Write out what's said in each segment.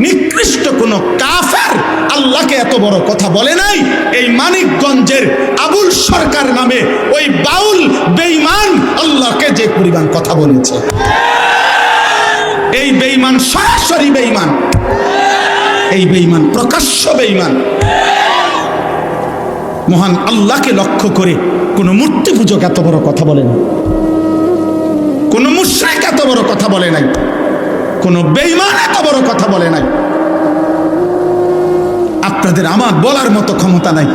নিকৃষ্ট কোন কাফের আল্লাহকে এত বড় কথা বলে নাই। এই মানিকগঞ্জের আবুল সরকার নামে ওই বাউল বেঈমান আল্লাহকে যে পরিমাণ কথা বলেছে, এই বেঈমান সরাসরি বেঈমান, এই বেঈমান প্রকাশ্য বেঈমান। মহান আল্লাহকে লক্ষ্য করে কোন মূর্তি পূজক এত বড় কথা বলে না, কোন মুশরিক এত বড় কথা বলে নাই, কোন বেঈমান এত বড় কথা বলে নাই। আপনাদের আমার বলার মতো ক্ষমতা নাই।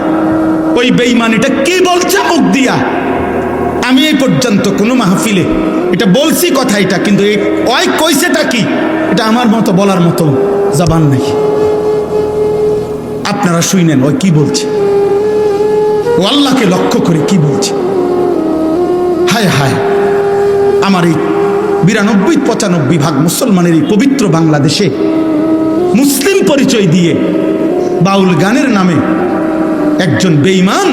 ওই বেঈমান এটা কি বলছে মুখ দিয়া, আমি এই পর্যন্ত কোনো মাহফিলে এটা বলছি কথা, এটা কিন্তু ওই কইছেটা কি এটা আমার মতো বলার মতো জবান নাই। আপনারা শুনেন ওই কি বলছে, ও আল্লাহকে লক্ষ্য করে কি বলছে। হায় হায়, আমার এই 92-95 ভাগ মুসলমানের এই পবিত্র বাংলাদেশে মুসলিম পরিচয় দিয়ে বাউল গানের নামে একজন বেঈমান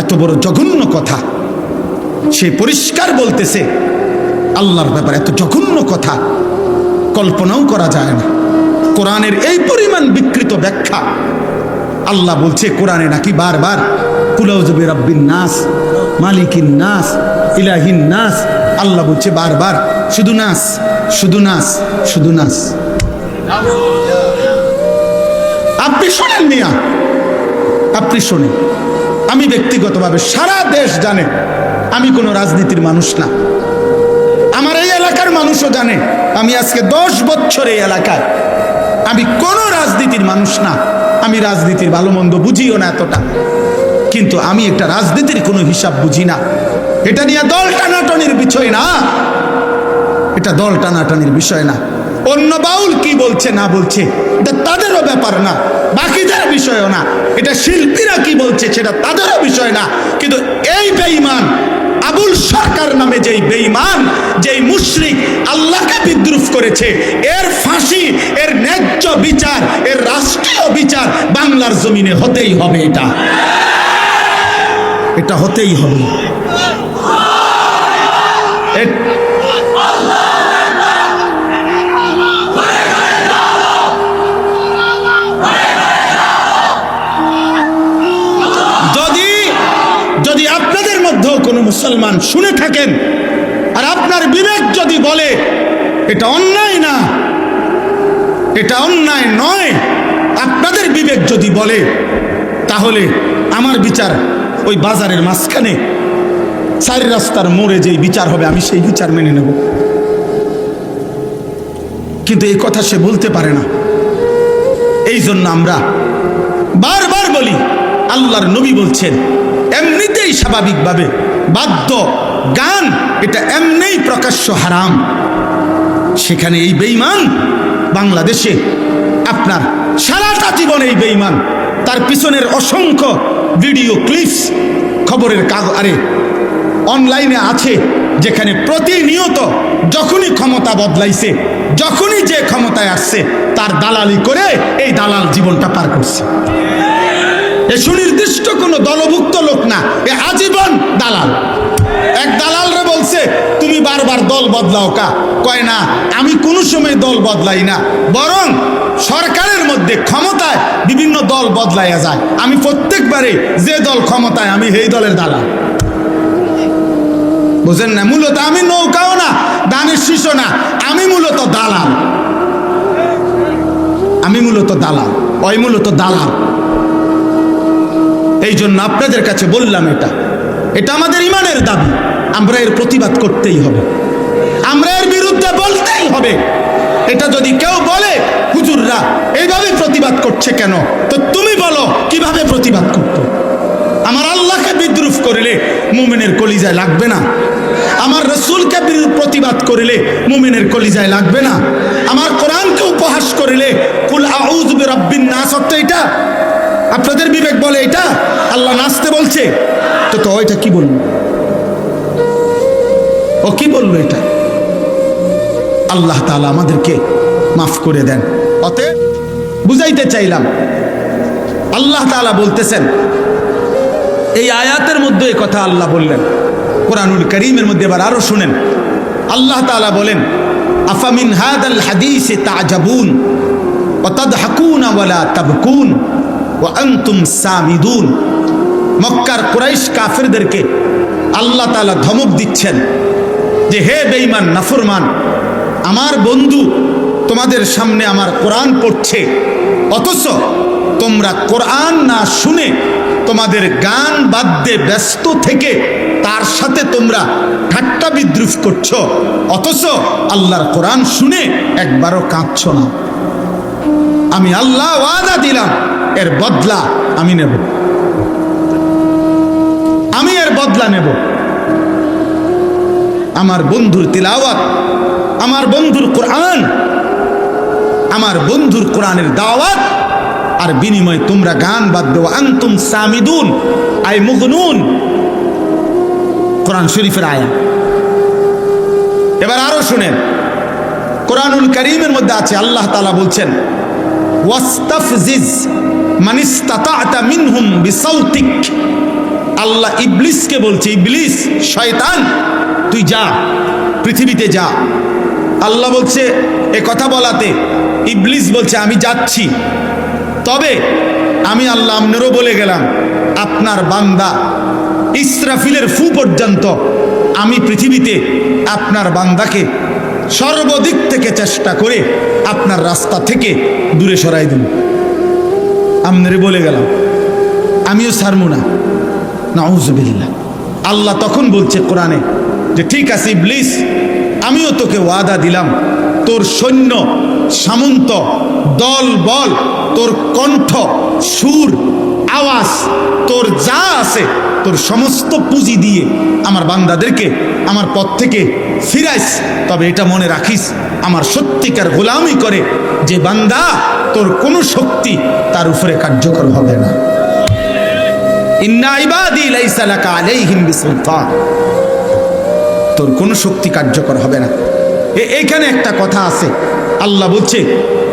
এত বড় জঘন্য কথা, সে পরিষ্কার বলতেছে আল্লাহর ব্যাপারে এত জঘন্য কথা কল্পনাও করা যায় না। কোরআনের এই পরিমাণ বিকৃত ব্যাখ্যা। আল্লাহ বলছে কোরআনে নাকি বারবার কুল আউযু বিরাব্বিন নাস, মালিকিন নাস, ইলাহিন নাস। আল্লাহ বলছে বারবার শুধু নাস, শুধু নাস, শুধু নাস। আপনি শোনেন মিয়া, আপনি শোনেন। আমি ব্যক্তিগতভাবে সারা দেশ জানে আমি কোনো রাজনীতির মানুষ না। আমার এই এলাকার মানুষও জানে আমি আজকে 10 বছর এই এলাকায়, আমি কোনো রাজনীতির মানুষ না। আমি রাজনীতির ভালো মন্দ বুঝিও না এতটা, কিন্তু আমি একটা রাজনীতির কোনো হিসাব বুঝি না। এটা নিয়ে দল টানাটানির বিষয় না, এটা দল টানাটানির বিষয় না। অন্য বাউল কি বলছে না বলছে এটা তাদেরও ব্যাপার না, বাকিদের বিষয়ও না। এটা শিল্পীরা কি বলছে সেটা তাদেরও বিষয় না। কিন্তু এই বেঈমান আবুল সরকার নামে যেই বেঈমান, যেই মুশরিক আল্লাহকে বিদ্রুপ করেছে, এর ফাঁসি, এর ন্যায্য বিচার, এর রাষ্ট্রীয় বিচার বাংলার জমিনে হতেই হবে। এটা হতেই হবে। যদি আপনাদের মধ্যেও কোনো মুসলমান শুনে থাকেন আর আপনার বিবেক যদি বলে এটা অন্যায় না, এটা অন্যায় নয়, আপনাদের বিবেক যদি বলে, তাহলে আমার বিচার ওই বাজারের মাঝখানে 4 রাস্তার মোড়ে যেই বিচার হবে আমি সেই বিচার মেনে নেব। কিন্তু এই কথা সে বলতে পারে না। এই জন্য আমরা বারবার বলি, আল্লাহর নবী বলছেন এমনিতেই স্বাভাবিকভাবে বাদ্য গান এটা এমনিই প্রকাশ্য হারাম। সেখানে এই বেঈমান বাংলাদেশে আপনার সারাটা জীবন এই বেঈমান, তার পিছনের অসংখ্য ভিডিও ক্লিপস খবরের কাগজে অনলাইনে আছে, যেখানে প্রতিনিয়ত যখনই ক্ষমতা বদলাইছে, যখনই যে ক্ষমতায় আসছে তার দালালি করে এই দালাল জীবনটা পার করছে। এ সুনির্দিষ্ট কোনো দলভুক্ত লোক না, এ আজীবন দালাল। এক দালালরে বলছে তুমি বারবার দল বদলাও কা, কয় না আমি কোনো সময় দল বদলাই না, বরং সরকারের মধ্যে ক্ষমতায় বিভিন্ন দল বদলাইয়া যায়, আমি প্রত্যেকবারে যে দল ক্ষমতায় আমি সেই দলের দালাল। বুঝেন না? মূলত আমি নৌকাও না, দানের শীষও না, আমি মূলত দালাল। আমি মূলত দালাল, ওই মূলত দালাল। এই জন্য আপনাদের কাছে বললাম এটা আমাদের ইমানের দাবি। আমরা এর প্রতিবাদ করতেই হবে, আমরা এর বিরুদ্ধে বলতেই হবে। এটা যদি কেউ বলে হুজুররা এইভাবে প্রতিবাদ করছে কেন, তো তুমি বলো কিভাবে প্রতিবাদ করতো। আমার আল্লাহকে বিদ্রুপ করিলে মুমিনের কলিজায় লাগবে না? আমার রসুলকে প্রতিবাদ করিলে মুমিনের কলিজায় লাগবে না? আমার কোরআনকে উপহাস করিলে কুল আউযু বিরাব্বিন নাস হচ্ছে এটা? আপনাদের বিবেক বলে এটা আল্লাহ নাচতে বলছে? তো ওইটা কি বলল? ও কি বলল? এটা আল্লাহ তাআলা আমাদেরকে মাফ করে দেন। অতএব বুঝাইতে চাইলাম, আল্লাহ তাআলা বলতেছেন এই আয়াতের মধ্যে এই কথা আল্লাহ বললেন। কোরআনুল কারীমের মধ্যে এবার আরো শুনেন, আল্লাহ তাআলা বলেন আফামিন হাদাল হাদিসে তাজাবুন ওয়া ওয়ালা তাবকুন ওয়া আনতুম সামিদুন। মক্কার কুরাইশ কাফেরদেরকে আল্লাহ তাআলা ধমক দিচ্ছেন যে হে বেঈমান নাফরমান, আমার বন্ধু তোমাদের সামনে আমার কোরআন পড়ছে, অথচ তোমরা কোরআন না শুনে তোমাদের গান বাদ্যে ব্যস্ত থেকে তার সাথে তোমরা ঠাট্টা বিদ্রুপ করছো, অথচ আল্লাহর কোরআন শুনে একবারও কাঁদছ না। আমি আল্লাহ ওয়াদা দিলাম এর বদলা আমি নেব, আমি এর বদলা নেব। আমার বন্ধুর তিলাওয়াত, আমার বন্ধুর কোরআন, আমার বন্ধুর কোরআনের দাওয়াত, আর বিনিময়ে তোমরা গান বাদ্য আনতুম সামিদুন আই মুগনুন। কোরআন শরীফের আয়াত। এবার আরো শুনেন, কোরআনুল কারীমের মধ্যে আছে আল্লাহ তাআলা বলছেন ওয়াস্তাফজিজ মান ইসতাতা'তা মিনহুম বিসাউতিক। আল্লাহ ইবলিসকে বলছে, ইবলিস শয়তান তুই যা, পৃথিবীতে যা। আল্লাহ বলছে এ কথা বলাতে ইবলিস বলছে আমি যাচ্ছি, তবে আমি আল্লাহ আপনারও বলে গেলাম আপনার বান্দা ইসরাফিলের ফু পর্যন্ত আমি পৃথিবীতে আপনার বান্দাকে সর্বদিক থেকে চেষ্টা করে আপনার রাস্তা থেকে দূরে সরাই দেব। আপনারে বলে গেলাম, আমিও ছাড়বো না। নাউযুবিল্লাহ। আল্লাহ তখন বলছে কোরআনে যে ঠিক আছে ইবলিস, আমিও তোকে ওয়াদা দিলাম, তোর সৈন্য সামন্ত দল বল, তোর কণ্ঠ সুর আওয়াজ, তোর যা আছে তোর সমস্ত পুঁজি দিয়ে আমার বান্দাদেরকে আমার পথ থেকে ফিরাইস। তবে এটা মনে রাখিস, আমার সত্যিকার গোলামি করে যে বান্দা, তোর কোনো শক্তি তার উপরে কার্যকর হবে না। ইন্না ইবাদি লাইসা লাকা আলাইহিম বিসুলতান। তোর কোনো শক্তি কার্যকর হবে না। এইখানে একটা কথা আছে, আল্লাহ বলছে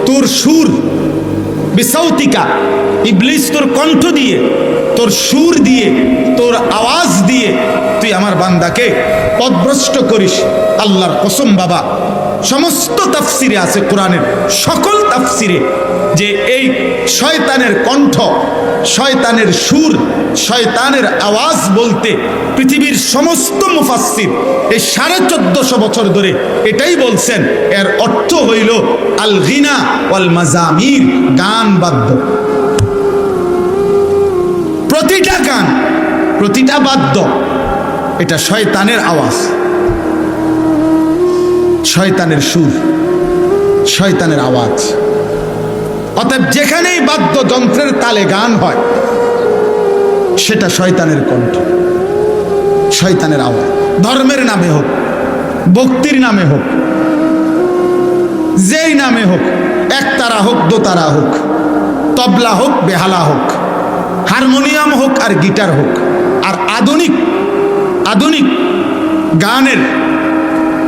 তোর সুর বিসাউতিকা, ইবলিস তোর কণ্ঠ দিয়ে, তোর সুর দিয়ে, তোর আওয়াজ দিয়ে তুই আমার বান্দাকে পথভ্রষ্ট করিস। আল্লাহর কসম বাবা, সমস্ত তাফসিরে আছে, কোরআনের সকল তাফসিরে, যে এই শয়তানের কণ্ঠ, শয়তানের সুর, শয়তানের আওয়াজ বলতে পৃথিবীর সমস্ত মুফাসসির এই 1450 বছর ধরে এটাই বলছেন, এর অর্থ হইল আল গিনা ওয়াল মাজামির, গান বাদ্য। প্রতিটা গান, প্রতিটা বাদ্য এটা শয়তানের আওয়াজ, শয়তানের সুর, শয়তানের আওয়াজ। অতএব যেখানেই বাদ্যযন্ত্রের তালে গান হয় সেটা শয়তানের কণ্ঠ, শয়তানের আওয়াজ। ধর্মের নামে হোক, ভক্তির নামে হোক, যেই নামে হোক, একতারা হোক, দোতারা হোক, তবলা হোক, বেহালা হোক, হারমোনিয়াম হোক আর গিটার হোক, আর আধুনিক গানের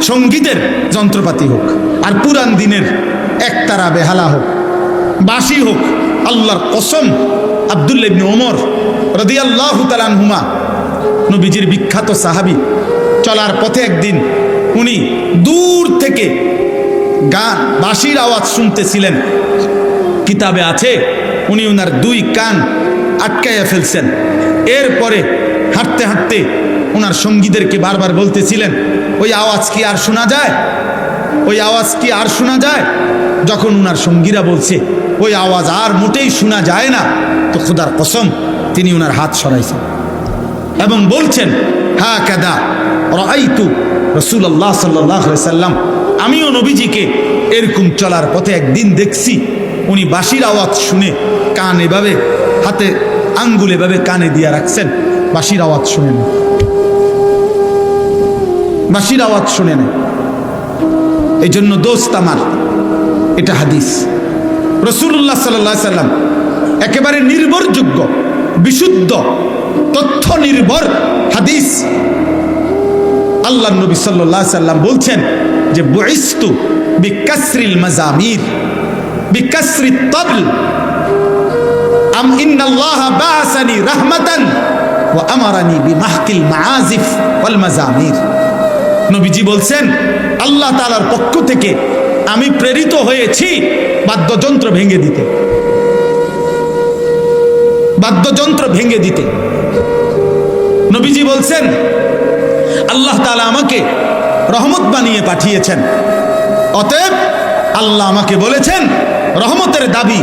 সঙ্গীতের যন্ত্রপাতি হোক, আর পুরান দিনের একতারা বেহালা হোক, বাঁশি হোক, আল্লাহর কসম আব্দুল্লাহ ইবনে ওমর রাদিয়াল্লাহু তাআলা আনহুমা, নবীজির বিখ্যাত সাহাবী, চলার পথে একদিন উনি দূর থেকে গান বাঁশির আওয়াজ শুনতেছিলেন। কিতাবে আছে উনি ওনার 2 কান আটকাইয়া ফেলছেন। এরপরে হাঁটতে হাঁটতে ওনার সঙ্গীদেরকে বারবার বলতেছিলেন, ওই আওয়াজ কি আর শোনা যায়, ওই আওয়াজ কি আর শোনা যায়? যখন ওনার সঙ্গীরা বলছে ওই আওয়াজ আর মোটেই শোনা যায় না, তো খোদার কসম তিনি ওনার হাত সরাইছেন এবং বলছেন হাকাদা রাআইতু রাসূলুল্লাহ সাল্লাল্লাহু আলাইহি সাল্লাম, আমিও নবীজিকে এরকম চলার পথে একদিন দেখছি, উনি বাঁশির আওয়াজ শুনে কান এভাবে, হাতে আঙ্গুল এভাবে কানে দিয়ে রাখছেন, বাঁশির আওয়াজ শুনে না, বাঁশির আওয়াজ শুনে না। এই জন্য দোস্ত আমার, এটা হাদিস, রাসূলুল্লাহ সাল্লাল্লাহু আলাইহি সাল্লাম একেবারে নির্ভরযোগ্য, বিশুদ্ধ, তথ্য নির্ভর হাদিস। আল্লাহর নবী সাল্লাল্লাহু আলাইহি সাল্লাম বলছেন যে বুইস্তু বিকাসরিল মাজামির বিকাসরিত তাবল আম ইন্নাল্লাহ বাআসানি রাহমাতান ওয়া আমারানি বিমাহকিল মাআজিফ ওয়াল মাজামির। নবীজি বলছেন আল্লাহ তাআলার পক্ষ থেকে আমি প্রেরিত হয়েছি বাদ্যযন্ত্র ভেঙে দিতে। বাদ্যযন্ত্র ভেঙে দিতে। নবীজি বলছেন আল্লাহ তাআলা আমাকে রহমত বানিয়ে পাঠিয়েছেন, অতএব আল্লাহ আমাকে বলেছেন রহমতের দাবি।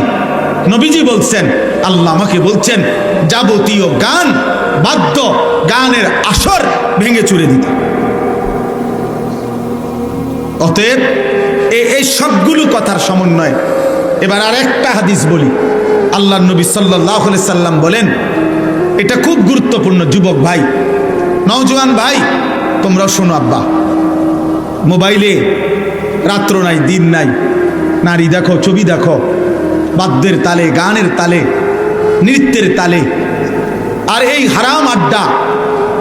নবীজি বলছেন আল্লাহ আমাকে বলছেন যাবতীয় গান বাদ্য গানের আসর ভেঙে চুরে দিতে। অতএব এই সবগুলো কথার সমন্বয়। এবার আর একটা হাদিস বলি। আল্লাহর নবী সাল্লাল্লাহু আলাইহি সাল্লাম বলেন, এটা খুব গুরুত্বপূর্ণ যুবক ভাই, নওজোয়ান ভাই, তোমরা শোনো। আব্বা, মোবাইলে রাত্র নাই দিন নাই, নারী দেখো, ছবি দেখো, বাদ্যের তালে, গানের তালে, নৃত্যের তালে। আর এই হারাম আড্ডা,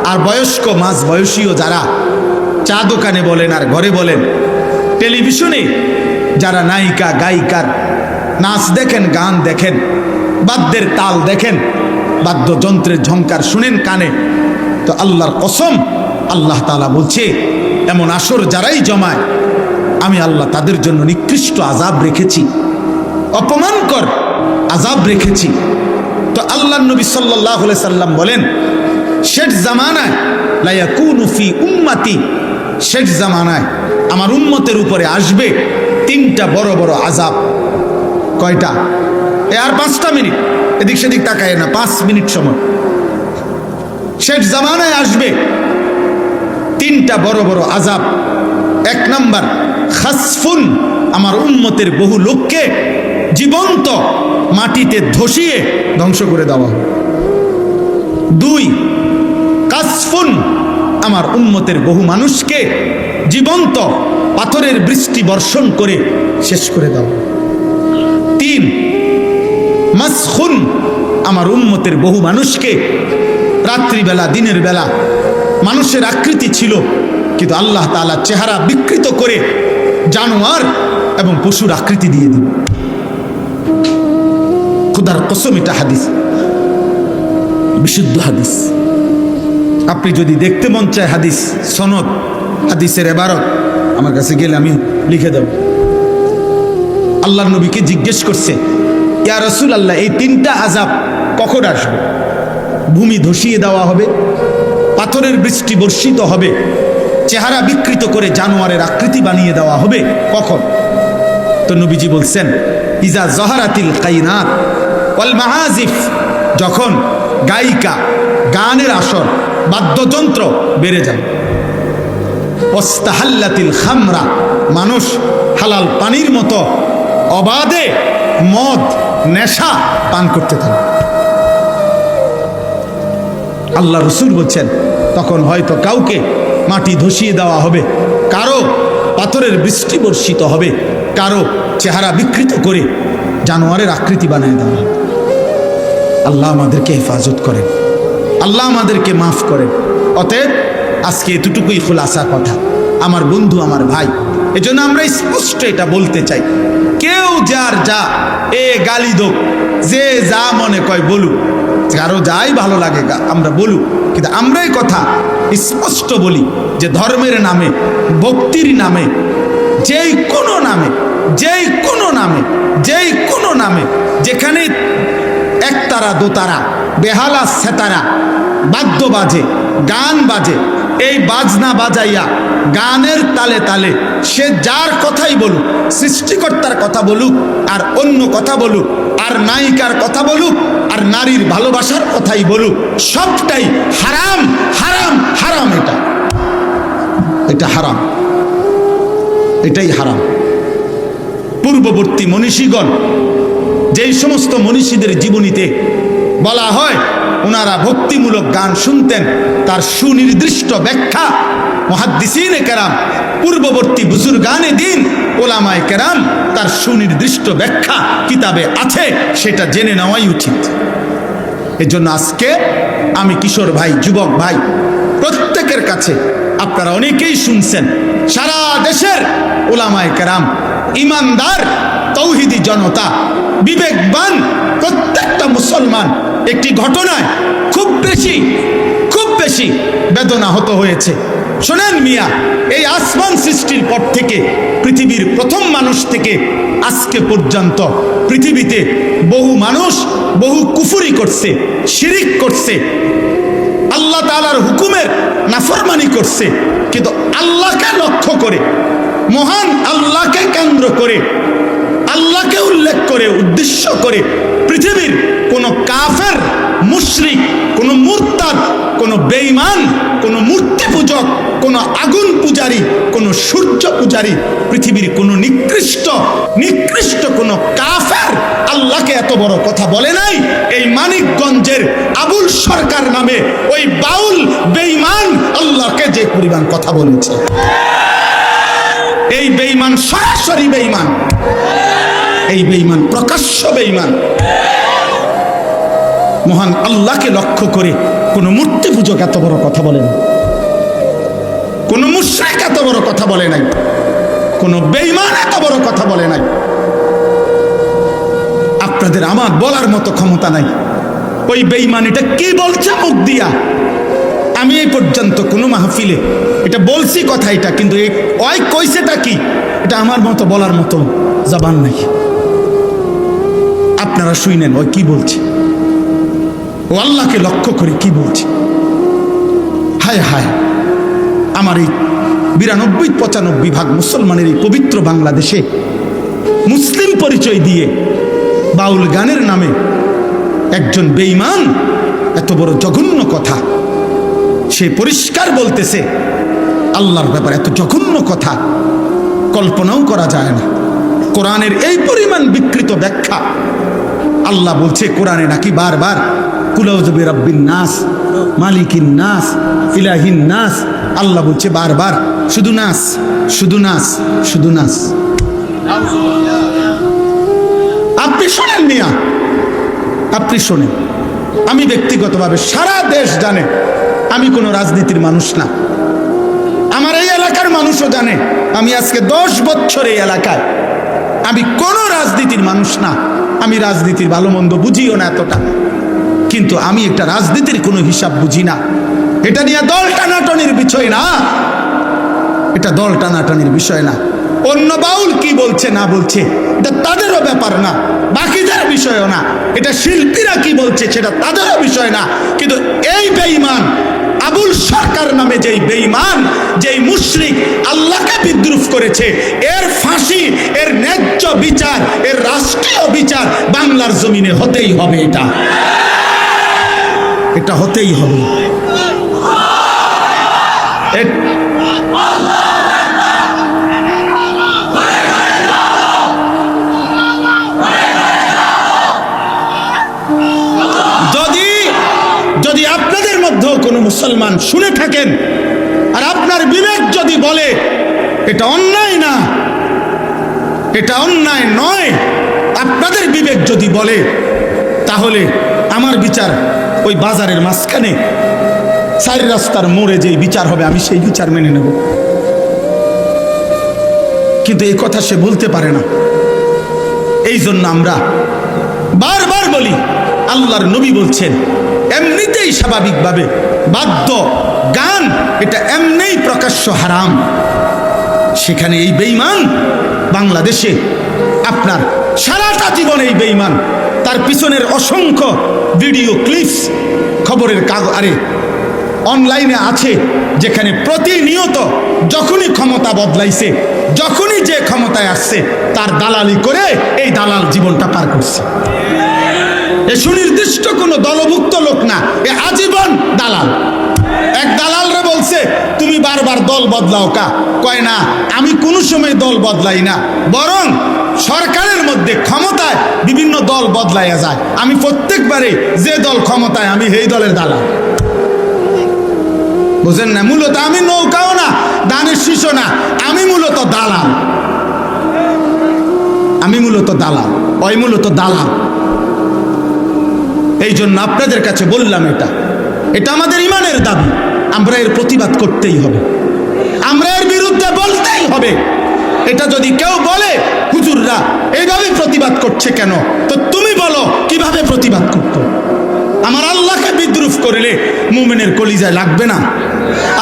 আর বয়স্ক মাঝ বয়সীও যারা চা দোকানে বলেন আর ঘরে বলেন, টেলিভিশনে যারা নায়িকা গায়িকার নাচ দেখেন, গান দেখেন, বাদ্যের তাল দেখেন, বাদ্যযন্ত্রের ঝংকার শুনেন কানে, তো আল্লাহর কসম আল্লাহ তাআলা বলছে এমন আসর যারাই জমায় আমি আল্লাহ তাদের জন্য নিকৃষ্ট আযাব রেখেছি, অপমানকর আযাব রেখেছি। তো আল্লাহর নবী সাল্লাল্লাহু আলাইহি সাল্লাম বলেন শেষ জামানায় লা ইয়াকুনু ফি উম্মতি, শেষ জামানায় আমার উম্মতের উপরে আসবে তিনটা বড় বড় আযাব। কয়টা? আর 5টা মিনিট এদিক সেদিক তাকায় না, 5 মিনিট সময়। শেষ জামানায় আসবে তিনটা বড় বড় আযাব। 1 নাম্বার খাসফুন, আমার উম্মতের বহু লোককে জীবন্ত মাটিতে ধসিয়ে ধ্বংস করে দেওয়া হবে। 2 কাসফুন, আমার উম্মতের বহু মানুষকে জীবন্ত পাথরের বৃষ্টি বর্ষণ করে শেষ করে দাও। 3 মাসখুন, আমার উম্মতের বহু মানুষকে রাত্রিবেলা দিনের বেলা মানুষের আকৃতি ছিল কিন্তু আল্লাহ তাআলা চেহারা বিকৃত করে জানোয়ার এবং পশুর আকৃতি দিয়ে দিন। খোদার কসম, এটা হাদিস, বিশুদ্ধ হাদিস। আপনি যদি দেখতে মন চায় হাদিস সনদ, হাদিসের ইবারত আমার কাছে গেলে আমি লিখে দেব। আল্লাহর নবীকে জিজ্ঞেস করছে, ইয়া রাসূলুল্লাহ, এই তিনটা আযাব কখন আসবে? ভূমি ধসিয়ে দেওয়া হবে, পাথরের বৃষ্টি বর্ষিত হবে, চেহারা বিকৃত করে জানোয়ারের আকৃতি বানিয়ে দেওয়া হবে, কখন? তো নবীজি বলছেন ইজা জহারাতিল কাইনাত ওয়াল মাহাজিফ, যখন গায়িকা, গানের আসর, বাদ্যযন্ত্র বেড়ে যাবে। ওয়াস্তাহাল্লাতিল খামরা, মানুষ হালাল পানির মতো অবাধে মদ নেশা পান করতে থাকে। আল্লাহ রাসূল বলছেন তখন হয়তো কাউকে মাটি ধসিয়ে দেওয়া হবে, কারো পাথরের বৃষ্টি বর্ষিত হবে, কারো চেহারা বিকৃত করে জানোয়ারের আকৃতি বানিয়ে দেওয়া হবে। আল্লাহ আমাদেরকে হেফাজত করেন, আল্লাহ আমাদেরকে মাফ করেন। অতএব আজকে এতটুকুই খুলাসা কথা আমার বন্ধু, আমার ভাই। এজন্য আমরা স্পষ্ট এটা বলতে চাই, কেউ যার যা গালি দোক, যে যা মনে কয় বলুক, কারো যাই ভালো লাগে আমরা বলুক, কিন্তু আমরা এই কথা স্পষ্ট বলি যে ধর্মের নামে, ভক্তির নামে, যেই কোনো নামে, যেই কোনো নামে, যেই কোনো নামে, যেখানে একতারা দোতারা, বেহালা সেতারা, বাদ্য বাজে, গান বাজে, এই বাজনা বাজাইয়া গানের তালে তালে সে যার কথাই বলুক, সৃষ্টিকর্তার কথা বলুক, আর অন্য কথা বলুক, আর নায়িকার কথা বলুক, আর নারীর ভালোবাসার কথাই বলুক, সবটাই হারাম, হারাম, হারাম। এটা হারাম, এটাই হারাম। পূর্ববর্তী মনীষীগণ, যেই সমস্ত মনীষীদের জীবনীতে বলা হয় ওনারা ভক্তিমূলক গান শুনতেন, তার সুনির্দিষ্ট ব্যাখ্যা মুহাদ্দিসিনে কেরাম, পূর্ববর্তী বুজুর্গানে দিন, ওলামায়ে কেরাম, তার সুনির্দিষ্ট ব্যাখ্যা কিতাবে আছে, সেটা জেনে নেওয়াই উচিত। এজন্য আজকে আমি কিশোর ভাই, যুবক ভাই, প্রত্যেকের কাছে, আপনারা অনেকেই শুনছেন, সারা দেশের ওলামায়ে কেরাম, ইমানদার তৌহিদি জনতা, বিবেকবান প্রত্যেকটা মুসলমান একটি ঘটনায় খুব বেশি বেদনাহত হয়েছে। শোনেন মিয়া, এই আসমান সৃষ্টির পর থেকে, পৃথিবীর প্রথম মানুষ থেকে আজকে পর্যন্ত পৃথিবীতে বহু মানুষ বহু কুফরি করছে, শিরিক করছে, আল্লাহ তাআলার হুকুমের নাফরমানি করছে, কিন্তু আল্লাহকে লক্ষ্য করে, মহান আল্লাহকে কেন্দ্র করে, আল্লাহকে উল্লেখ করে, উদ্দেশ্য করে পৃথিবীর কোন কাফের, মুশরিক, কোন মুরতাদ, কোন বেঈমান, কোন মূর্তি পূজক, কোন আগুন পূজারী, কোন সূর্য পূজারী, পৃথিবীর কোন নিকৃষ্ট কোন কাফের আল্লাহকে এত বড় কথা বলে নাই। এই মানিকগঞ্জের আবুল সরকার নামে ওই বাউল বেঈমান আল্লাহকে যে পরিমাণ কথা বলেছে, এই বেঈমান সরাসরি বেঈমান, এই বেঈমান প্রকাশ্য বেঈমান। মহান আল্লাহকে লক্ষ্য করে কোন মূর্তি পূজক এত বড় কথা বলে না, কোন মুশরিক এত বড় কথা বলে নাই, কোন বেঈমান এত বড় কথা বলে নাই। আপনাদের আমার বলার মতো ক্ষমতা নাই। ওই বেঈমান এটা কি বলছে মুখ দিয়া, আমি এই পর্যন্ত কোনো মাহফিলে এটা বলছি কথা, এটা কিন্তু ওই কইছেটা কি এটা আমার মতো বলার মতো জবান নাই। আপনারা শুনেন ওই কি বলছে, ও আল্লাহকে লক্ষ্য করে কি বলছে। হায় হায়, আমার এই 92-95 ভাগ মুসলমানের এই পবিত্র বাংলাদেশে মুসলিম পরিচয় দিয়ে বাউল গানের নামে একজন বেঈমান এত বড় জঘন্য কথা, সে পরিষ্কার বলতেছে আল্লাহর ব্যাপারে এত জঘন্য কথা কল্পনাও করা যায় না। কোরআনের এই পরিমাণ বিকৃত ব্যাখ্যা। আল্লাহ বলছে কোরআনে নাকি বারবার কুলাউযু বিরাব্বিন নাস, মালিকিন নাস, ইলাহিন নাস। আল্লাহ বলছে বারবার শুধু নাস, শুধু নাস, শুধু নাস। আপনি শোনেন মিয়া, আপনি শোনেন। আমি ব্যক্তিগতভাবে সারা দেশ জানে আমি কোনো রাজনীতির মানুষ না, আমার এই এলাকার মানুষও জানে আমি আজকে 10 বছর এই এলাকায়, আমি কোনো রাজনীতির মানুষ না। আমি রাজনীতির ভালো মন্দ বুঝিও না এতটা, কিন্তু আমি একটা রাজনীতির কোনো হিসাব বুঝি না। এটা নিয়ে দল টানাটানির বিষয় না, এটা দল টানাটানির বিষয় না। অন্য বাউল কি বলছে না বলছে এটা তাদেরও ব্যাপার না, বাকিদের বিষয়ও না। এটা শিল্পীরা কি বলছে সেটা তাদেরও বিষয় না। কিন্তু এই বেঈমান আবুল সরকার নামে যেই বেঈমান, যেই মুশরিক আল্লাহকে বিদ্রুপ করেছে, এর ফাঁসি, এর ন্যায্য বিচার, এর রাষ্ট্রীয় বিচার বাংলার জমিনে হতেই হবে। এটা হতেই হবে। যদি আপনাদের মধ্যেও কোনো মুসলমান শুনে থাকেন আর আপনার বিবেক যদি বলে এটা অন্যায় না, এটা অন্যায় নয়, আপনাদের বিবেক যদি বলে, তাহলে আমার বিচার ওই বাজারের মাঝখানে 4 রাস্তার মোড়ে যেই বিচার হবে আমি সেই বিচার মেনে নেব। কিন্তু এই কথা সে বলতে পারে না। এই জন্য আমরা বারবার বলি, আল্লাহর নবী বলছেন এমনিতেই স্বাভাবিকভাবে বাদ্য গান এটা এমনিই প্রকাশ্য হারাম। সেখানে এই বেঈমান বাংলাদেশে আপনার সারাটা জীবন এই বেঈমান, তার পিছনের অসংখ্য ভিডিও ক্লিপস খবরের কাগজে অনলাইনে আছে, যেখানে প্রতিনিয়ত যখনই ক্ষমতা বদলাইছে, যখনই যে ক্ষমতায় আসছে তার দালালি করে এই দালাল জীবনটা পার করছে। এ সুনির্দিষ্ট কোনো দলভুক্ত লোক না, এ আজীবন দালাল। এক দালালরে বলছে তুমি বারবার দল বদলাও কা, কয় না আমি কোনো সময় দল বদলাই না, বরং সরকারের মধ্যে ক্ষমতায় বিভিন্ন দল বদলাইয়া যায়, আমি প্রত্যেকবারে যে দল ক্ষমতায় আমি সেই দলের দালাল। বুঝেন না? মূলত আমি নৌকাও না, দানের শীষও না, আমি মূলত দালাল। আমি মূলত দালাল, ওই মূলত দালাল। এই জন্য আপনাদের কাছে বললাম, এটা আমাদের ইমানের দাবি, আমরা এর প্রতিবাদ করতেই হবে, আমরা এর বিরুদ্ধে বলতেই হবে। এটা যদি কেউ বলে হুজুররা এইভাবে প্রতিবাদ করছে কেন, তো তুমি বলো কিভাবে প্রতিবাদ করতো। আমার আল্লাহকে বিদ্রুপ করিলে মুমিনের কলিজায় লাগবে না,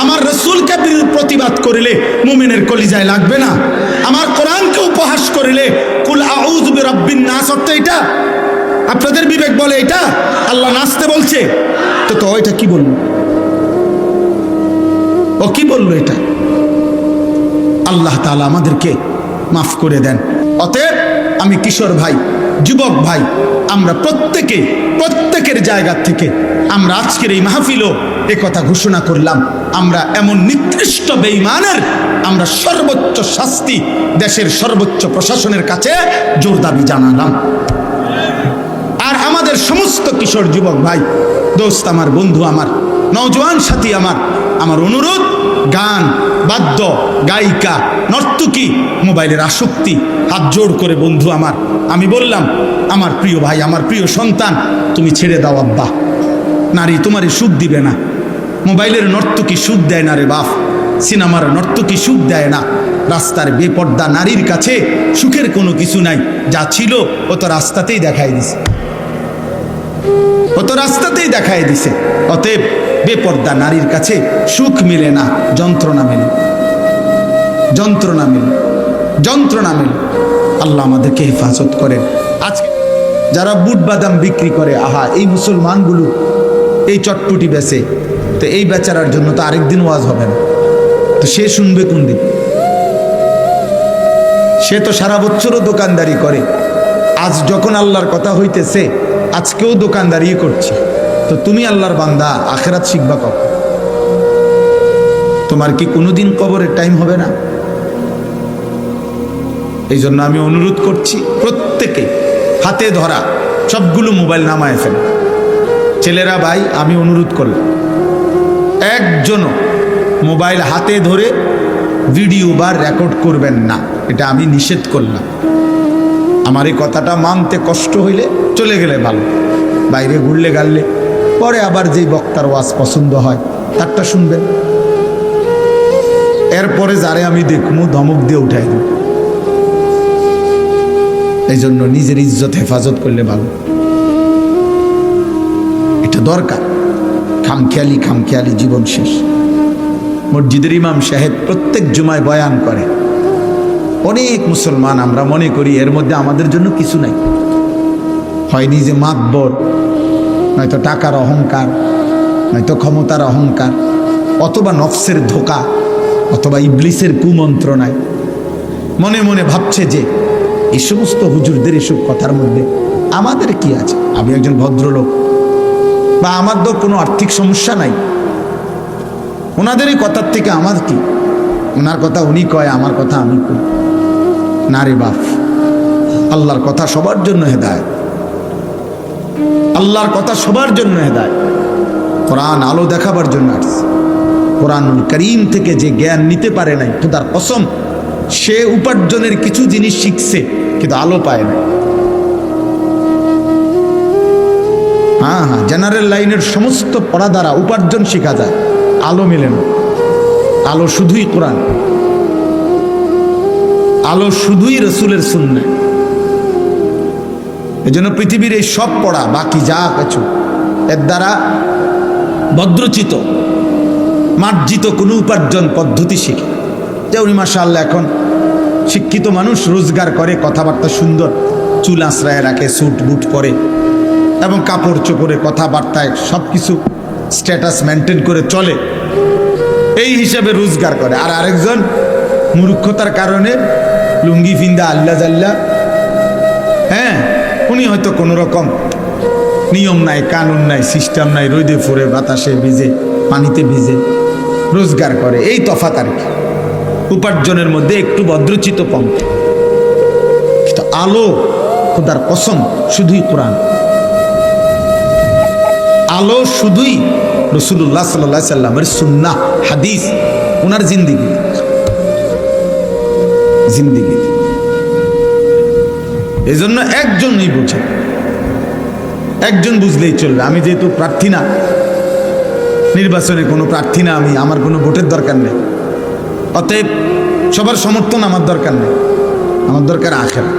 আমার রাসূলকে প্রতিবাদ করিলে মুমিনের কলিজায় লাগবে না, আমার কোরআনকে উপহাস করিলে কুল আউযু বিরাব্বিন নাস, এটা আপনাদের বিবেক বলে এটা আল্লাহ নাচতে বলছে, তো ওইটা কি বললো? ও কি বললো এটা? আল্লাহ তাআলা আমাদেরকে মাফ করে দেন। অতএব আমি কিশোর ভাই, যুবক ভাই, আমরা প্রত্যেকের জায়গা থেকে আমরা আজকের এই মাহফিলও এ কথা ঘোষণা করলাম, আমরা এমন নিকৃষ্ট বেঈমানের আমরা সর্বোচ্চ শাস্তি দেশের সর্বোচ্চ প্রশাসনের কাছে জোর দাবি জানালাম। আর আমাদের সমস্ত কিশোর যুবক ভাই, দোস্ত আমার, বন্ধু আমার, নওজোয়ান সাথী আমার অনুরোধ, গান, বাদ্য, গায়িকা, নর্তকী, মোবাইলের আসক্তি, হাত জোড় করে বন্ধু আমার আমি বললাম, আমার প্রিয় ভাই, আমার প্রিয় সন্তান, তুমি ছেড়ে দাও আব্বা। নারী তোমারে সুখ দিবে না, মোবাইলের নর্তকী সুখ দেয় না রে বাপ, সিনেমার নর্তকী সুখ দেয় না। রাস্তার বেপর্দা নারীর কাছে সুখের কোনো কিছু নাই, যা ছিল ও তো রাস্তাতেই দেখাই দিছে, অতএব বেপর্দা নারীর কাছে সুখ মিলে না, যন্ত্রণা মেলে। আল্লাহ আমাদেরকে হেফাজত করেন। আজকে যারা বুট বাদাম বিক্রি করে, আহা, এই মুসলমানগুলো এই চটপুটি বেচে, তো এই বেচারার জন্য তো আরেকদিন ওয়াজ হবে না, তো সে শুনবে কোন দিন? সে তো সারা বছরও দোকানদারি করে, আজ যখন আল্লাহর কথা হইতেছে আজকেও দোকানদারি করছে, তো তুমি আল্লাহর বান্দা, আখিরাত শিখবা কখন? তোমার কি কোনোদিন কবরের টাইম হবে না? এই জন্য আমি অনুরোধ করছি, প্রত্যেকে হাতে ধরা সবগুলো মোবাইল নামায় ফেল। ছেলেরা ভাই, আমি অনুরোধ করলাম, একজনও মোবাইল হাতে ধরে ভিডিও বা রেকর্ড করবেন না, এটা আমি নিষেধ করলাম। আমার এই কথাটা মানতে কষ্ট হইলে চলে গেলে ভালো, বাইরে ঘুরলে গাললে পরে আবার যেই বক্তার ওয়াজ পছন্দ হয় তারটা শুনবেন, এরপরে যারে আমি দেখবো ধমক দিয়ে উঠাই দেব। এই জন্য নিজের ইজ্জত হেফাজত করলে ভালো, এটা দরকার। খামখেয়ালি জীবন শেষ। মসজিদের ইমাম সাহেব প্রত্যেক জুমায় বয়ান করে, অনেক মুসলমান আমরা মনে করি এর মধ্যে আমাদের জন্য কিছু নাই, হয় নিজে মাতবর, নয়তো টাকার অহংকার, নয়তো ক্ষমতার অহংকার, অথবা নফসের ধোঁকা, অথবা ইবলিসের কুমন্ত্রণায় মনে মনে ভাবছে যে এই সমস্ত হুজুরদের এসব কথার মধ্যে আমাদের কি আছে? আমি একজন ভদ্রলোক, বা আমার তো কোনো আর্থিক সমস্যা নাই, ওনাদের এই কথার থেকে আমার কি? ওনার কথা উনি কয়, আমার কথা আমি কই। না রে বাপ, আল্লাহর কথা সবার জন্য হেদায়েত, আল্লাহর কথা সবার জন্য হেদায়েত। কোরআন আলো দেখাবার জন্য আসছে। কোরআনুল কারীম থেকে যে জ্ঞান নিতে পারে নাই, খোদার কসম, সে উপার্জনের কিছু জিনিস শিখছে কিন্তু আলো পায় না। হ্যাঁ, জেনারেল লাইনের সমস্ত পড়া দ্বারা উপার্জন শেখা যায়, আলো মেলে না। আলো শুধুই কোরআন, আলো শুধুই রসুলের সুন্নাহ। এজন্য পৃথিবীর এই সব পড়া, বাকি যা কিছু, এর দ্বারা ভদ্রচিত মার্জিত কোনো উপার্জন পদ্ধতি শিখে। যেমন মাশাআল্লাহ এখন শিক্ষিত মানুষ রোজগার করে, কথাবার্তা সুন্দর, চুল আঁচড়ায় রাখে, স্যুট বুট পরে এবং কাপড় চোপড়ে কথাবার্তায় সব কিছু স্ট্যাটাস মেনটেন করে চলে, এই হিসাবে রোজগার করে। আর আরেকজন মূর্খতার কারণে লুঙ্গি ফিন্দা আল্লাহ জাল্লা, হ্যাঁ, উনি হয়তো কোনো রকম নিয়ম নাই, কানুন নাই, সিস্টেম নাই, রোদে ফুরে বাতাসে ভিজে, পানিতে ভিজে রোজগার করে। এই তফাৎ আর কি, উপার্জনের মধ্যে একটু ভদ্রচিত পন্থা। কিন্তু আলো, খোদার কসম, শুধুই কোরআন। আলো শুধুই রাসূলুল্লাহ সাল্লাল্লাহু আলাইহি সাল্লামের সুন্নাহ, হাদিস, ওনার জিন্দেগি। এই জন্য একজনই বুঝে, একজন বুঝলেই চলবে। আমি যেহেতু প্রার্থী না, নির্বাচনে কোনো প্রার্থী না, আমার কোনো ভোটের দরকার নেই, অতএব সবার সমর্থন আমার দরকার নেই, আমার দরকার আখিরাত।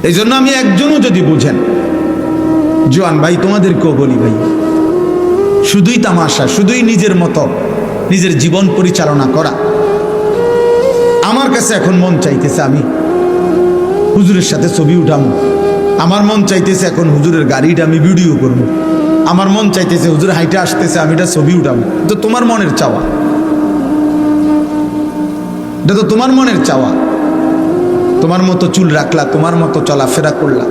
এই জন্য আমি একজনও যদি বুঝেন, জোয়ান ভাই তোমাদেরকেও বলি, ভাই শুধুই তামাশা, শুধুই নিজের মতো নিজের জীবন পরিচালনা করা। আমার কাছে এখন মন চাইতেছে আমি হুজুরের সাথে ছবি উঠামো, আমার মন চাইতেছে এখন হুজুরের গাড়িটা আমি ভিডিও করব, আমার মন চাইতেছে হুজুর হাইটে আসতেছে আমি এটা ছবি উঠাবো। তো তোমার মনের চাওয়া, এটা তো তোমার মনের চাওয়া। তোমার মতো চুল রাখলা, তোমার মতো চলাফেরা করলা,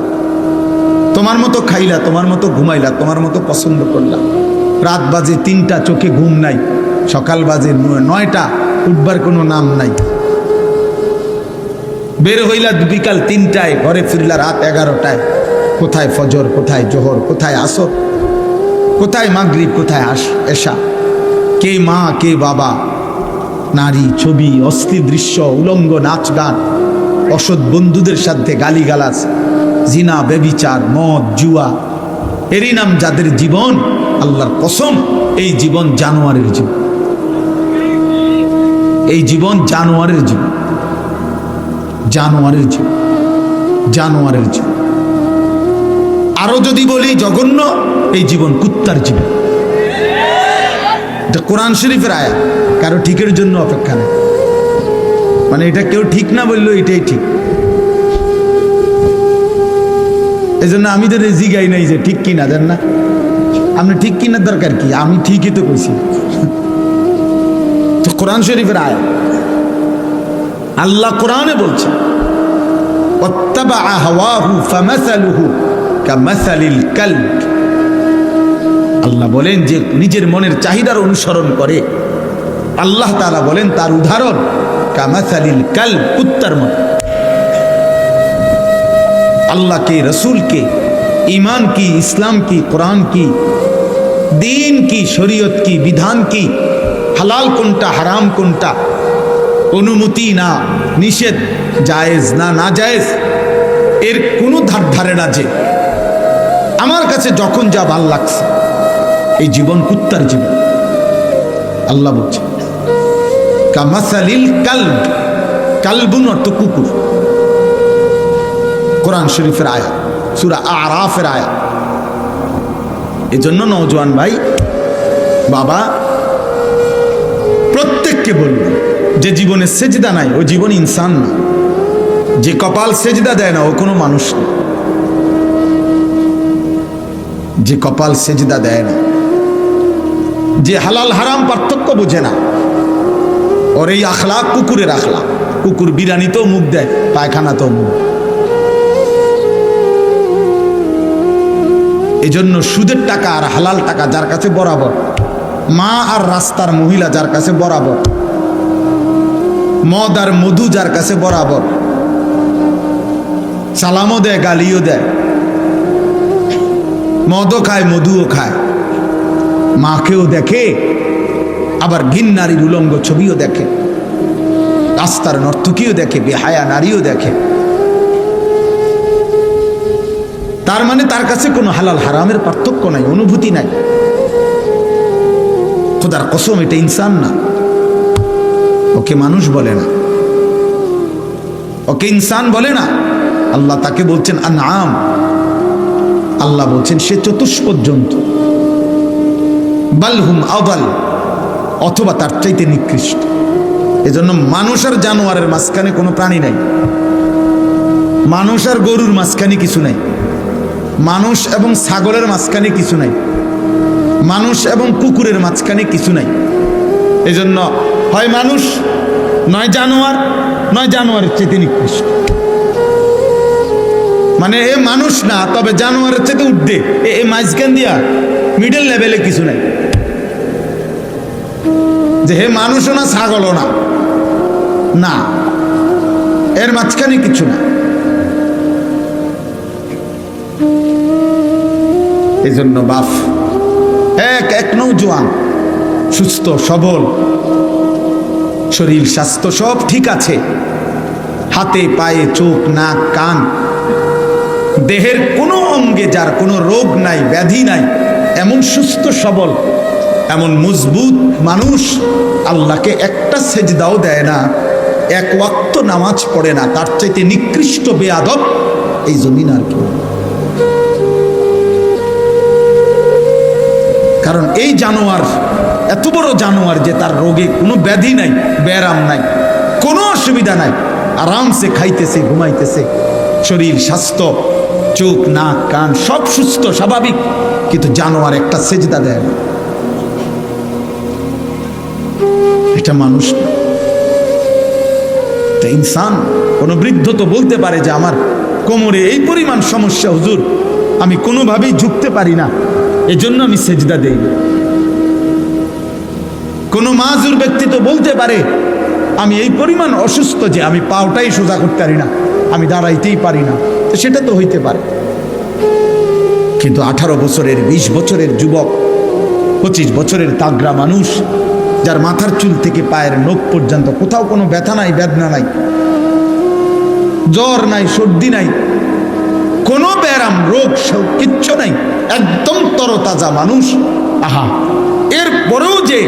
তোমার মতো খাইলা, তোমার মতো ঘুমাইলা, তোমার মতো পছন্দ করলা। রাত বাজে 3টা, চোখে ঘুম নাই, সকাল বাজে 9টা, উঠবার কোনো নাম নাই। বের হইলা বিকাল 3টায়, ঘরে ফিরলা রাত 11টায়। কোথায় ফজর, কোথায় জোহর, কোথায় আসর, কোথায় মাগরিব, কোথায় এশা? কে মা, কে বাবা? নারী, ছবি, অশ্লীল দৃশ্য, উলঙ্গ নাচ গান, অসৎ বন্ধুদের সাথে গালিগালাজ, জিনা, বেবিচার, মদ, জুয়া, এরই নাম যাদের জীবন। আল্লাহর কসম, এই জীবন জানোয়ারের জীবন, এই জীবন জানোয়ারের জীবন, জানোয়ারের জীবন, জানোয়ারের জীবন। আরো যদি বলি জঘন্য, এই জীবন কুত্তার জীবন। এটা কোরআন শরীফের আয়াত, কারো ঠিকের জন্য অপেক্ষা নেই। মানে এটা কেউ ঠিক না বললো এটাই ঠিক। এই জন্য আমি তো জিগাই নাই যে ঠিক কিনা, জান না আপনি ঠিক কিনার দরকার কি, আমি ঠিকই তো কইছি। তো কোরআন শরীফের আয়াত, আল্লাহ কোরআনে বলছে ওয়াত্তাবাআ হাওয়াহু ফামাসালুহু কামাসালিল কালব। আল্লাহ বলেন যে নিজের মনের চাহিদার অনুসরণ করে, আল্লাহ তাআলা বলেন তার উদাহরণ কামাসালিল কালব, কুত্তার মতো। আল্লাহকে, রসুলকে, ঈমান কি, ইসলাম কি, কোরআন কি, দিন কি, শরীয়ত কি, বিধান কি, হালাল কোনটা, হারাম কোনটা, অনুমতি না নিষেধ, জায়েজ না না জায়েজ, এর কোনো ধার ধারে না। যে আমার কাছে যখন যা ভাল লাগছে, এই জীবন কুত্তার জীবন। আল্লাহ বলছে কামাসালিল কালব, কালবুন অর্থ কুকুর। কোরআন শরীফের আয়াত, সূরা আরাফের আয়াত। এজন্য নওজোয়ান ভাই, বাবা, প্রত্যেককে বলবো যে জীবনে সেজদা নাই ও জীবন ইনসান না। যে কপাল সেজদা দেয় না ও কোনো মানুষ না। যে কপাল সেজদা দেয় না, যে হালাল হারাম পার্থক্য বোঝে না, ওর এই আখলাক কুকুরের আখলাক। কুকুর বিরানিতেও মুখ দেয়, পায়খানাতেও মুখ। এজন্য সুদের টাকা আর হালাল টাকা যার কাছে বরাবর, মা আর রাস্তার মহিলা যার কাছে বরাবর, মদ আর মধু যার কাছে বরাবর, সালামও দেয়, গালিও দেয়, মদও খায়, মধুও খায়, মাকেও দেখে, আবার ঘিন নারীর উলঙ্গ ছবিও দেখে, রাস্তার নর্তকীও দেখে, বেহায়া নারীও দেখে। তার মানে তার কাছে কোনো হালাল হারামের পার্থক্য নাই, অনুভূতি নাই। খোদার কসম, এটা ইনসান না, ওকে মানুষ বলে না, ওকে ইনসান বলে না। আল্লাহ তাকে বলছেন আনআম, আল্লাহ বলছেন সে চতুষ্পদ জন্তু। বালহুম আদাল, অথবা তার চাইতে নিকৃষ্ট। এজন্য মানুষ আর জানোয়ারের মাঝখানে কোনো প্রাণী নাই, মানুষ আর গরুর মাঝখানে কিছু নাই, মানুষ এবং ছাগলের মাঝখানে কিছু নাই, মানুষ এবং কুকুরের মাঝখানে কিছু নাই। এজন্য হয় মানুষ, নয় জানোয়ার, নয় জানোয়ারের চেয়ে নিকৃষ্ট। মানে এ মানুষ না, তবে জানোয়ারের চেয়ে উঠবে, এ মাঝখান দিয়া মিডল লেভেলে কিছু নাই, যে হে মানুষও না ছাগলও না, না, এর মাঝখানে কিছু না। এই জন্য বাপ, এক নৌজোয়ান, সুস্থ সবল, শরীর স্বাস্থ্য সব ঠিক আছে, হাতে পায়ে চোখ নাক কান, দেহের কোনো অঙ্গে যার কোনো রোগ নাই, ব্যাধি নাই, এমন সুস্থ সবল, এমন মজবুত মানুষ আল্লাহকে একটা সেজদাও দেয় না, এক ওয়াক্ত নামাজ পড়ে না, তার চাইতে নিকৃষ্ট বেয়াদব এই জমিন আর কি। কারণ এই জানোয়ার এত বড় জানোয়ার যে তার রোগে কোনো ব্যাধি নাই, ব্যারাম নাই, কোনো অসুবিধা নাই, আরামসে খাইতেছে, ঘুমাইতেছে, শরীর স্বাস্থ্য, চোখ নাক কান সব সুস্থ স্বাভাবিক, কিন্তু জানোয়ার একটা সেজদা দেয় না। এটা মানুষ না, এটা ইনসান। কোন বৃদ্ধ তো বলতে পারে যে আমার কোমরে এই পরিমাণ সমস্যা হুজুর, আমি কোনোভাবেই ঝুঁকতে পারি না, এজন্য আমি সেজদা দেই না। কোন মাজুর ব্যক্তি তো বলতে পারে আমি এই পরিমাণ অসুস্থ যে আমি পাওটাই সোজা করতে পারি না, আমি দাঁড়াইতেই পারি না, তো সেটা তো হইতে পারে। কিন্তু 18 বছরের 20 বছরের যুবক, 25 বছরের তাগড়া মানুষ, যার মাথার চুল থেকে পায়ের নখ পর্যন্ত কোথাও কোনো ব্যথা নাই, বেদনা নাই, জ্বর নাই, সর্দি নাই, কোনো ব্যারাম রোগ কিচ্ছু নাই, একদম তরতাজা মানুষ। আহা, এরপরেও যে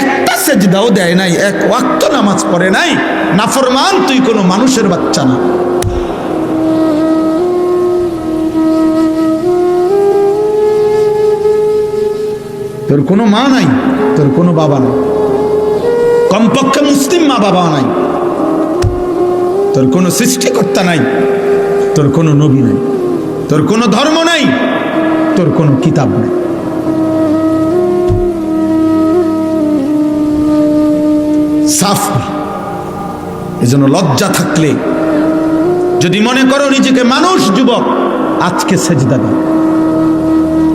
একটা সেজদাও দেয় নাই, এক ওয়াক্ত নামাজ পড়ে নাই, নাফরমান তুই কোনো মানুষের বাচ্চা না। তোর কোনো মা নাই, তোর কোনো বাবা নাই, কমপক্ষে মুসলিম মা বাবা নাই, তোর কোনো সৃষ্টিকর্তা নাই, তোর কোনো নবী নাই, তোর কোনো ধর্ম নাই, তোর কোনো কিতাব নাই। সাফ। এজন্য লজ্জা থাকলে, যদি মনে করো নিজেকে মানুষ, যুবক, আজকে সেজদা দাও।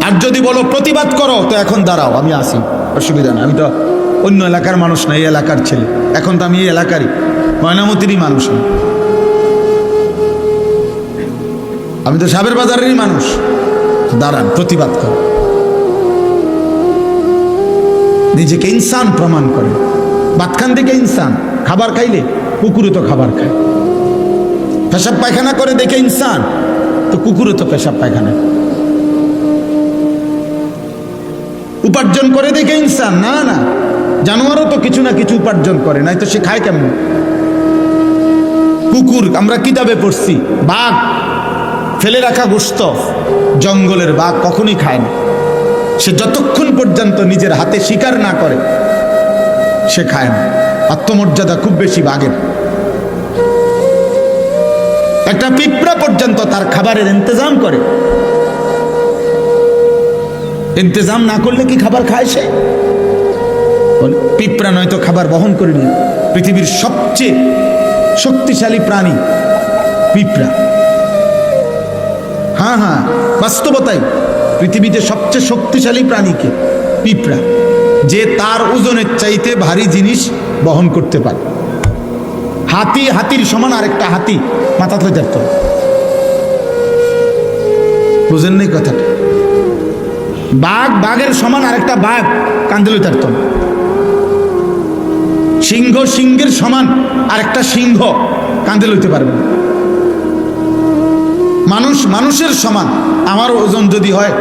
আর যদি বলো প্রতিবাদ করো, তো এখন দাঁড়াও, আমি আসি, অসুবিধা না, আমি তো অন্য এলাকার মানুষ না, এই এলাকার ছেলে, এখন তো আমি এই এলাকারই ময়নামতিরই মানুষ না, আমি তো সাবের বাজারেরই মানুষ। দাঁড়ান, প্রতিবাদ করো, নিজেকে ইনসান প্রমাণ করে। ভাত খান থেকে ইনসান, খাবার খাইলে কুকুরে তো খাবার খায়, পেশাব পায়খানা করে দেখে ইনসান, তো কুকুরে তো পেশাব পায়খানা, উপার্জন করে দেখে ইনসান না, না, জানোয়ারও তো কিছু না কিছু উপার্জন করে, নাই তো সে খায় কেমন? কুকুর আমরা কিতাবে পড়ছি, বাঘ ফেলে রাখা গোশত, জঙ্গলের বাঘ কখনোই খায় না, সে যতক্ষণ পর্যন্ত নিজের হাতে শিকার না করে সে খায় না। আত্মমর্যাদা খুব বেশি বাঘের। একটা পিঁপড়া পর্যন্ত তার খাবারের ইন্তজাম করে, ইন্তজাম না করলে কি খাবার খায় সে? পিঁপড়া নয়তো খাবার বহন করে নিয়ে। পৃথিবীর সবচেয়ে শক্তিশালী প্রাণী পিঁপড়া। হ্যাঁ হ্যাঁ, বাস্তবতাই, পৃথিবীতে সবচেয়ে শক্তিশালী প্রাণীকে পিঁপড়া, যে তার ওজনের চাইতে ভারী জিনিস বহন করতে পারে। হাতি, হাতির সমান আরেকটা হাতি মাথাতে ধরত, বুঝেন নাই কথাটা? বাঘ, বাঘের সমান আরেকটা বাঘ কাঁধে লইতে পারত। সিংহ, সিংহের সমান আরেকটা সিংহ কাঁধে লইতে পারবে। মানুষ, মানুষের সমান। আমার ওজন যদি হয়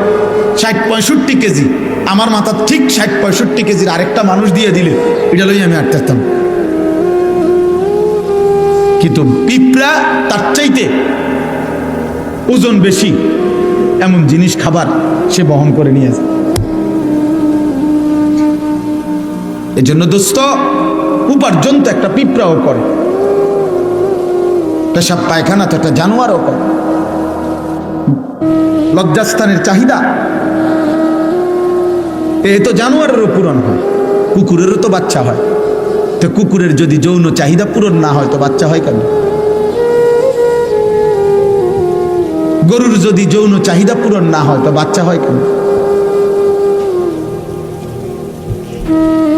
60-65 কেজি, আমার মাথা ঠিক 60-65 কেজির আরেকটা মানুষ দিয়ে দিলে এটা লই আমি আটতাম। কিন্তু পিঁপড়া তার চাইতে ওজন বেশি এমন জিনিস, খাবার সে বহন করে নিয়ে যায়। এজন্য দোস্ত, উপার্জন তো একটা পিঁপড়াও করে, পেশাব পায়খানা তো একটা জানোয়ারও করে। লজ্জাস্থানের চাহিদা এ তো জানোয়ারেরও পূরণ হয়, কুকুরেরও তো বাচ্চা হয়। তো কুকুরের যদি যৌন চাহিদা পূরণ না হয় তো বাচ্চা হয় কেন? গরুর যদি যৌন চাহিদা পূরণ না হয় তো বাচ্চা হয় কেন?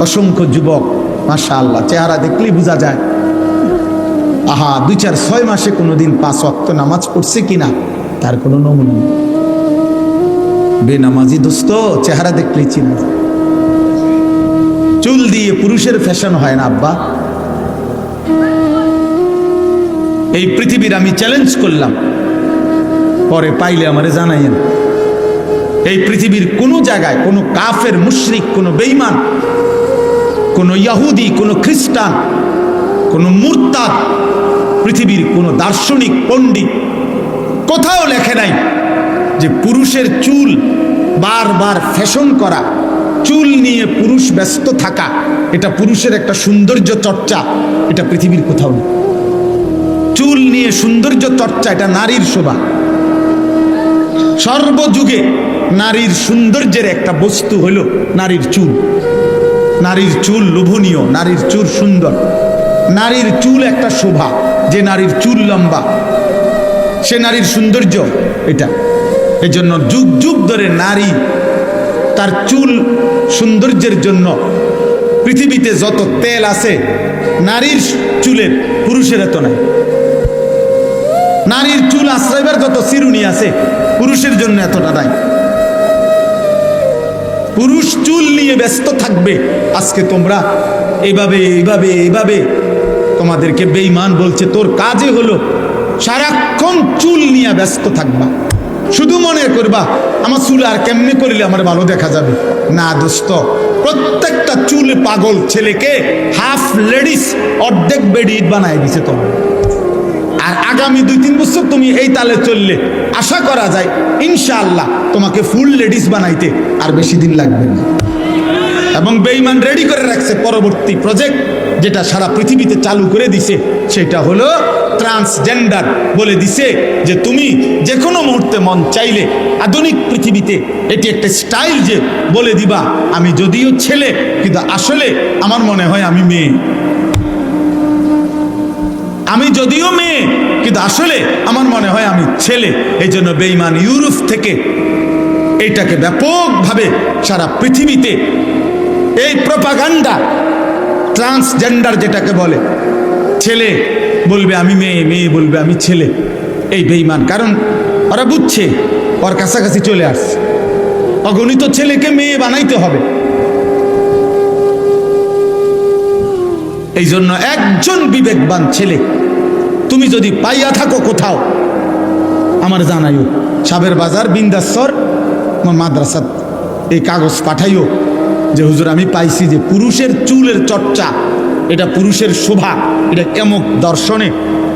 অসংখ্য যুবক মাশাআল্লাহ, চেহারা দেখলেই বোঝা যায়, আহা 2-4-6 মাসে কোনোদিন 5 ওয়াক্ত নামাজ পড়ছে কিনা তার কোনো নমুনা নেই। বেনামাজি দোস্ত চেহারা দেখলেই চিনা যায়। চুল দিয়ে পুরুষের ফ্যাশন হয় না আব্বা। এই পৃথিবীর আমি চ্যালেঞ্জ করলাম, পরে পাইলে আমারে জানাইয়েন। এই পৃথিবীর কোনো জায়গায় কোনো কাফের, মুশরিক, কোনো বেঈমান, কোনো ইহুদি, কোনো খ্রিস্টান, কোনো মুরতাদ, পৃথিবীর কোনো দার্শনিক, পণ্ডিত কোথাও লেখে নাই যে পুরুষের চুল বারবার ফ্যাশন করা, চুল নিয়ে পুরুষ ব্যস্ত থাকা, এটা পুরুষের একটা সৌন্দর্য চর্চা, এটা পৃথিবীর কোথাও নেই। চুল নিয়ে সৌন্দর্য চর্চা, এটা নারীর শোভা। সর্বযুগে নারীর সৌন্দর্যের একটা বস্তু হলো নারীর চুল। নারীর চুল লোভনীয়, নারীর চুল সুন্দর, নারীর চুল একটা শোভা। যে নারীর চুল লম্বা সে নারীর সৌন্দর্য এটা। এজন্য যুগ যুগ ধরে নারী তার চুল সৌন্দর্যের জন্য পৃথিবীতে যত তেল আছে নারীর চুলের পুরুষের এত নাই। নারীর চুল আশ্রয়বার যত চিরুনি আছে পুরুষের জন্য এতটা নাই। পুরুষ চুল নিয়ে ব্যস্ত থাকবে। আজকে তোমরা এইভাবে এইভাবে এইভাবে তোমাদেরকে বেঈমান বলছে, তোর কাজে হলো সারাক্ষণ চুল নিয়ে ব্যস্ত থাকবা। শুধু মনে করবা আমার চুল আর কেমনে করলে আমার ভালো দেখা যাবে। না দোস্ত, প্রত্যেকটা চুল পাগল ছেলেকে হাফ লেডিস অর্ধেক বেডি বানায় দিছে তোমার। আর আগামী 2-3 বছর তুমি এই তালে চললে আশা করা যায় ইনশাআল্লাহ তোমাকে ফুল লেডিস বানাইতে আর বেশি দিন লাগবে না। এবং বেঈমান রেডি করে রাখছে পরবর্তী প্রজেক্ট, যেটা সারা পৃথিবীতে চালু করে দিছে, সেটা হলো ট্রান্সজেন্ডার। বলে দিছে যে তুমি যে কোনো মুহূর্তে মন চাইলে আধুনিক পৃথিবীতে এটি একটা স্টাইল, যে বলে দিবা আমি যদিও ছেলে কিন্তু আসলে আমার মনে হয় আমি মেয়ে, আমি যদিও মেয়ে কিন্তু আসলে আমার মনে হয় আমি ছেলে। এই জন্য বেঈমান ইউরোপ থেকে এইটাকে ব্যাপকভাবে সারা পৃথিবীতে এই প্রপাগান্ডা, ট্রান্সজেন্ডার যেটাকে বলে, ছেলে বলবে আমি মেয়ে, মেয়ে বলবে আমি ছেলে, এই বেঈমান। কারণ ওরা বুঝছে ওর কাছাকাছি চলে আসছে, অগণিত ছেলেকে মেয়ে বানাইতে হবে। এই জন্য একজন বিবেকবান ছেলে তুমি যদি পাইয়া থাকো কোথাও, আমার জানাইও। সাবের বাজার বিন্দাসর মাদ্রাসা এই কাগজ পাঠাইও যে হুজুর আমি পাইছি যে পুরুষের চুলের চর্চা এটা পুরুষের শোভা, এটা কেমন দর্শনে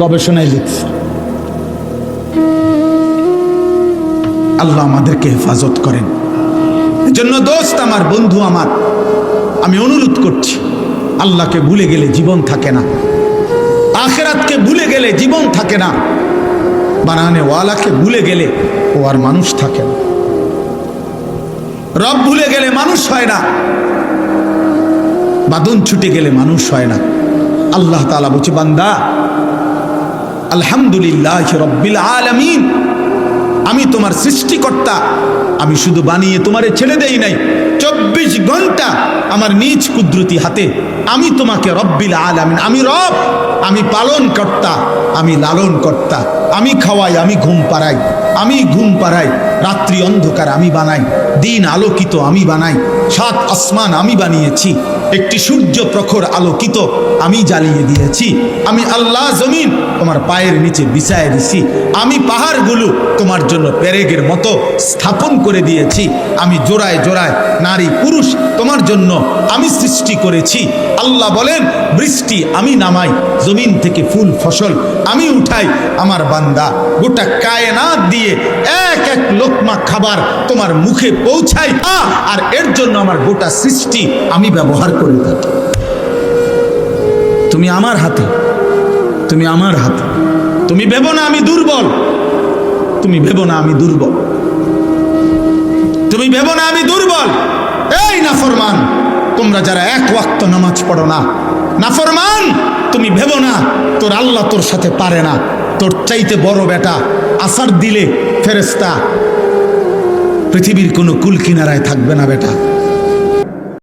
গবেষণায় লিখছে। আল্লাহ আমাদেরকে হেফাজত করেন। এজন্য দোস্ত আমার, বন্ধু আমার, আমি অনুরোধ করছি, আল্লাহকে ভুলে গেলে জীবন থাকে না, আখিরাতকে ভুলে গেলে জীবন থাকে না, বানানে ওয়ালাকে ভুলে গেলে ও আর মানুষ থাকে না। রব ভুলে গেলে মানুষ হয় না, বাদন ছুটে গেলে মানুষ হয় না। আল্লাহ তাআলা বলছে, বান্দা আলহামদুলিল্লাহ রব্বিল আলামিন, আমি তোমার সৃষ্টিকর্তা, আমি শুধু বানিয়ে তোমারে ছেড়ে দেই নাই, 24 ঘন্টা আমার নিজ কুদরতি হাতে আমি তোমাকে রব্বিল আলামিন, আমি রব, আমি পালন কর্তা, আমি লালন কর্তা, আমি খাওয়াই, আমি ঘুম পাড়াই, আমি ঘুম পাড়াই, রাত্রি অন্ধকার আমি বানাই, দিন আলোকিত আমি বানাই, 7 আসমান আমি বানিয়েছি, একটি সূর্য প্রখর আলোকিত আমি জ্বালিয়ে দিয়েছি, আমি আল্লাহ জমিন তোমার পায়ের নিচে বিছায় দিছি, আমি পাহাড়গুলো তোমার জন্য পেরেগের মতো স্থাপন করে দিয়েছি, আমি জোড়ায় জোড়ায় নারী পুরুষ তোমার জন্য আমি সৃষ্টি করেছি। আল্লাহ বলেন, বৃষ্টি আমি নামাই, জমিন থেকে ফুল ফসল আমি উঠাই, আমার বান্দা গোটা কায়নাত দিয়ে এক এক লোকমা খাবার তোমার মুখে পৌঁছাই, আর এর জন্য আমার গোটা সৃষ্টি আমি ব্যবহার করে থাকি। তুমি আমার হাতে, তুমি আমার হাতে। তুমি ভেবো না আমি দুর্বল, তুমি ভেবো না আমি দুর্বল, তুমি ভেবো না আমি দুর্বল। এই নাফরমান, তোমরা যারা এক ওয়াক্ত নামাজ পড়ো না, নাফরমান, তুমি ভেবো না তোর আল্লাহ তোর সাথে পারে না। তোর চাইতে বড় বেটা আসার দিলে ফেরেশতা পৃথিবীর কোনো কুল কিনারায় থাকবে না বেটা।